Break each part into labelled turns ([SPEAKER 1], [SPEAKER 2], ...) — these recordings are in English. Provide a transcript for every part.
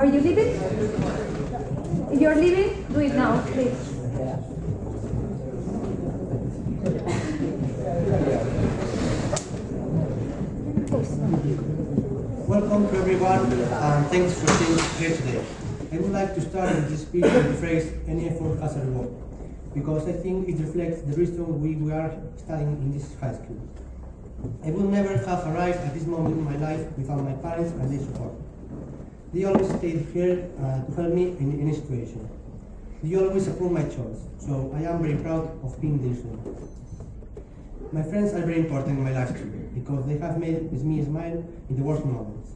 [SPEAKER 1] Are you leaving? If you're leaving, do it now, please.
[SPEAKER 2] Welcome to everyone, and thanks for being here today. I would like to start with this speech with the phrase, any effort has a reward, because I think it reflects the reason we are studying in this high school. I would never have arrived at this moment in my life without my parents and their support. They always stayed here to help me in any situation. They always approved my choice, so I am very proud of being their student. My friends are very important in my life too, because they have made me smile in the worst moments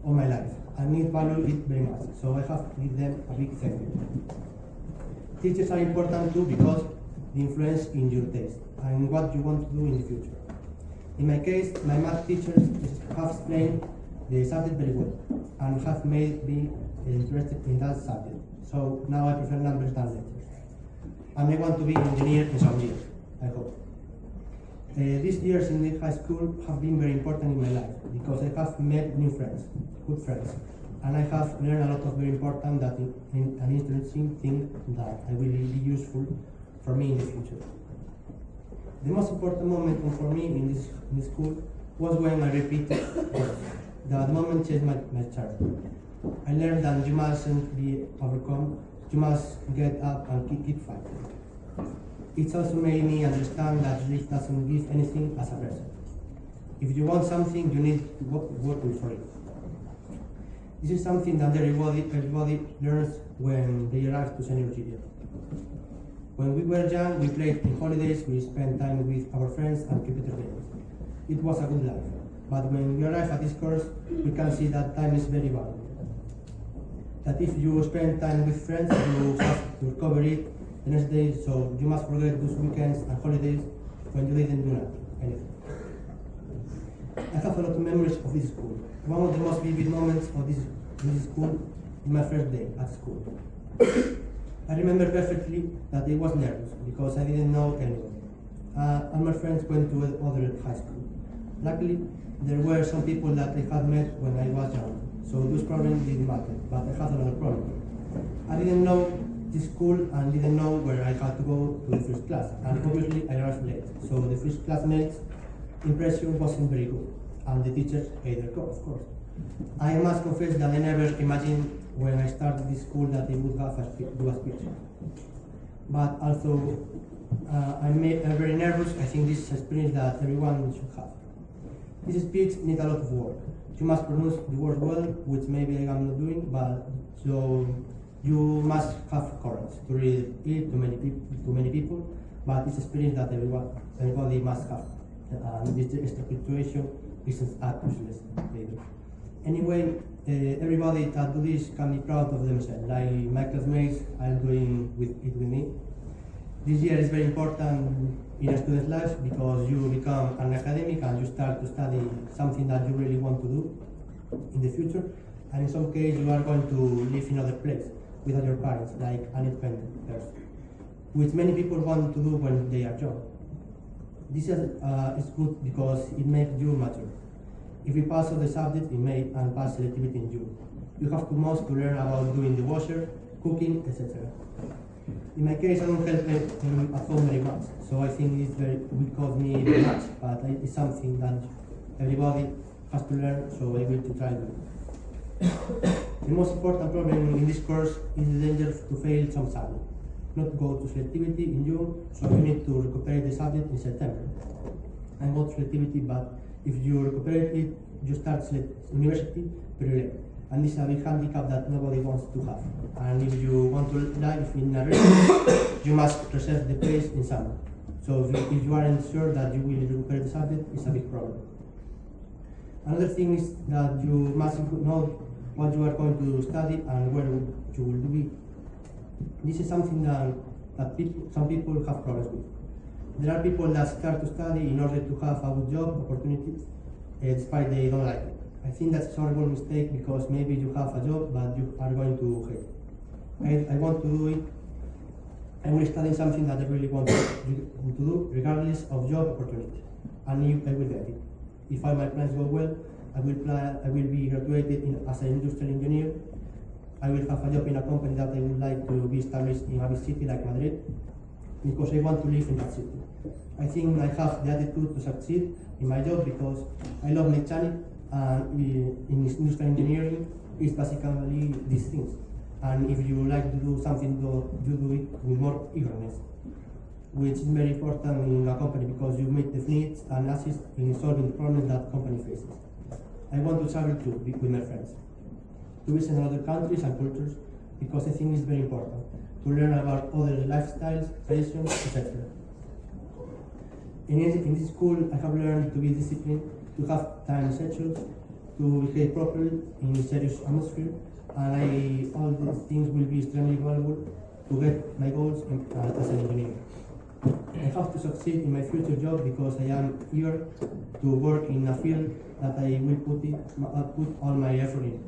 [SPEAKER 2] of my life, and I value it very much, so I have to give them a big thank you. Teachers are important too because they influence in your taste and what you want to do in the future. In my case, my math teachers have explained the subject very well and have made me interested in that subject, so now I prefer numbers than letters. And I want to be an engineer in some years, I hope. These years in the high school have been very important in my life because I have met new friends, good friends, and I have learned a lot of very important and interesting things that I will be useful for me in the future. The most important moment for me in this school was when I repeated words. That moment changed my childhood. I learned that you mustn't be overcome, you must get up and keep fighting. It also made me understand that life doesn't give anything as a present. If you want something, you need to work for it. This is something that everybody learns when they arrive to senior year. When we were young, we played in holidays, we spent time with our friends and computer games. It was a good life. But when we arrive at this course, we can see that time is very valuable. That if you spend time with friends, you have to recover it the next day, so you must forget those weekends and holidays when you didn't do anything. I have a lot of memories of this school. One of the most vivid moments of this school is my first day at school. I remember perfectly that I was nervous because I didn't know anyone. And my friends went to other high school. Luckily, there were some people that I had met when I was young, so those problems didn't matter, but I had another problem. I didn't know this school and didn't know where I had to go to the first class, and obviously I arrived late, so the first classmates' impression wasn't very good, and the teachers either, of course. I must confess that I never imagined when I started this school that I would have do a speech. But although I'm very nervous, I think this is an experience that everyone should have. This speech needs a lot of work. You must pronounce the word well, which maybe I am not doing, but so you must have courage to read it to many people, but it's experience that everybody must have. This situation isn't useless either. Anyway, everybody that do this can be proud of themselves. Like my classmates are doing it with me. This year is very important in a student's life because you become an academic and you start to study something that you really want to do in the future. And in some case, you are going to live in other place without your parents, like an independent person, which many people want to do when they are young. This is good because it makes you mature. If you pass all the subject in May and pass selectivity in June, you have to most to learn about doing the washer, cooking, etc. In my case, I don't help at home very much, so I think it will cost me very much, but it's something that everybody has to learn, so I will try to do it. The most important problem in this course is the danger to fail some subject, not to go to selectivity in June, so you need to recuperate the subject in September and go to selectivity, but if you recuperate it, you start university very late. And this is a big handicap that nobody wants to have. And if you want to live in a region, you must reserve the place in summer. So if you aren't sure that you will recuperate the subject, it's a big problem. Another thing is that you must know what you are going to study and where you will do it. This is something that some people have problems with. There are people that start to study in order to have a good job opportunities, despite they don't like it. I think that's a horrible mistake because maybe you have a job, but you are going to hate it. I want to do it. I will study something that I really want to do, regardless of job opportunity, and I will get it. If all my plans go well, I will be graduated as an industrial engineer I will have a job in a company that I would like to be established in a big city like Madrid, because I want to live in that city. I think I have the attitude to succeed in my job because I love mechanics, and in industrial engineering is basically these things. And if you like to do something, you do it with more eagerness, which is very important in a company because you meet the needs and assist in solving the problems that company faces. I want to travel too with my friends, to visit other countries and cultures, because I think it's very important to learn about other lifestyles, traditions, etc. In this school, I have learned to be disciplined, to have time schedules, to behave properly in a serious atmosphere, and all these things will be extremely valuable to get my goals as an engineer. I have to succeed in my future job because I am eager to work in a field that I will put all my effort in.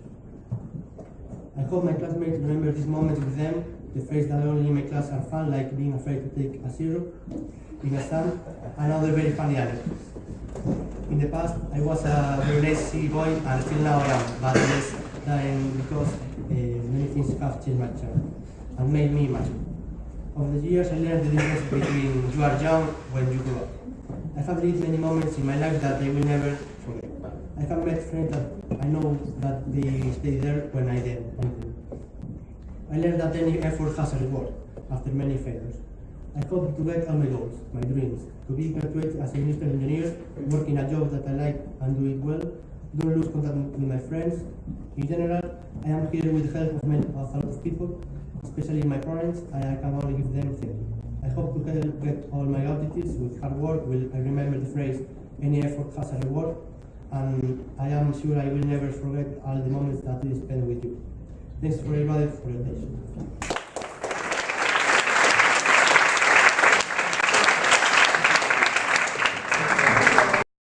[SPEAKER 2] I hope my classmates remember this moment with them, the phrase that only in my class are fun, like being afraid to take a zero in a sum, and other very funny anecdotes. In the past, I was a very lazy boy, and still now I am, but less than because many things have changed my child and made me mature. Over the years, I learned the difference between you are young when you grow up. I have lived many moments in my life that I will never forget. I have met friends that I know that they stay there when I didn't. I learned that any effort has a reward after many failures. I hope to get all my goals, my dreams, to be graduated as an industrial engineer, work in a job that I like and do it well, don't lose contact with my friends. In general, I am here with the help of a lot of people, especially my parents, and I can only give them thank you. I hope to get all my objectives with hard work. I remember the phrase, any effort has a reward, and I am sure I will never forget all the moments that I spent with you. Thanks for everybody for your attention.